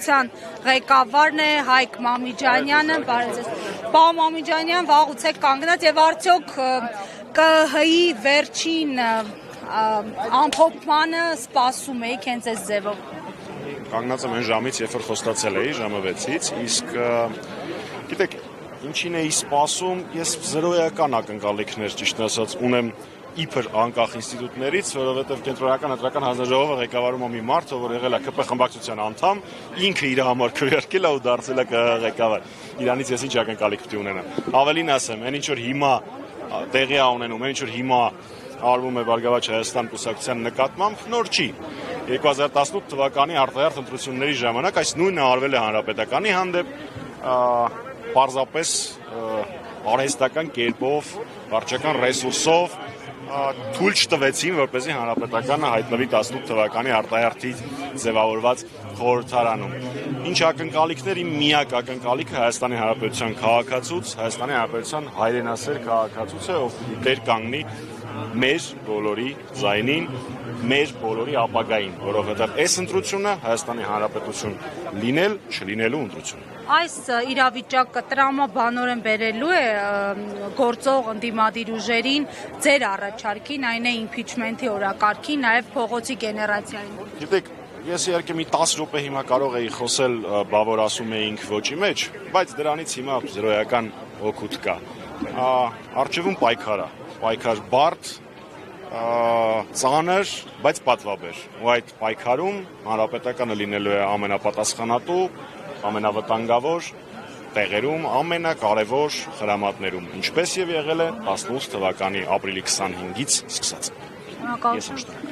կուսակցության ղեկավարն է Հայկ Մամիջանյանը, պարոն Մամիջանյան, վաղուց եք կանգնած եւ արդյոք ԿՀ-ի վերջին ամփոփմանը սպասում եք հենց այս ձևով։ Կանգնած եմ այն ժամից, երբ որ խոստացել էի ժամը 6-ից, իսկ գիտեք, ինչին էի սպասում, ես զրոյական ակնկալիքներ ճիշտ ասած ունեմ իբր անկախ ինստիտուտներից, որովհետև կենտրոնական ընտրական հանձնաժողովը ղեկավարում է մի մարդ, ով եղել է ԿՊ խմբակցության անդամ, ինքը իր համար քվեարկել է ու դարձել է ղեկավար։ Իրանից ես ինչ ակնկալիք պետք է ունենամ։ Ավելին ասեմ, այն ինչ որ հիմա տեղի է ունենում, այն ինչ որ հիմա արվում է Բարգավաճ Հայաստան կուսակցության նկատմամբ, նոր չի։ 2018 թվականի արտահերթ ընտրությունների ժամանակ այս նույնը արվել է Հանրապետականի հանդեպ, պարզապես արհեստական կերպով, վարչական ռեսուրսով թույլ չտվեցին, որպեսզի Հանրապետականը հայտնվի 18 թվականի արտահերթի ձևավորված խորհրդարանում։ Ինչ ակնկալիքներ, իմ միակ ակնկալիքը Հայաստանի Հանրապետության քաղաքացուց, Հայաստանի Հանրապետության հայրենասեր քաղաքացուց է, ով դեր կանգնի մեր բոլորի ձայնին, մեր բոլորի ապագային, որովհետև այս ընտրությունը Հայաստանի Հանրապետություն լինել, չլինելու ընտրություն։ Այս իրավիճակը տրամաբանորեն բերելու է գործող ընդդիմադիր ուժերին ձեր առաջարկին, այն է իմպիչմենթի օրակարգին, նաև փողոցի գեներացիային։ Գիտեք, ես իհարկե մի 10 րոպե հիմա կարող էի խոսել, բավոր ասում էինք ոչի մեջ, բայց դրանից հիմա զրոյական օգուտ կա։ Առջևում պայքար է, պայքար բարդ, ծանր, բայց պատվաբեր։ Ու այդ պայքարում Հանրապետականը լինելու է ամենապատասխանատու, ամենավտանգավոր տեղերում, ամենակարևոր խրամատներում, ինչպես եւ եղել է 18 թվականի ապրիլի 25-ից սկսած։ Շնորհակալություն։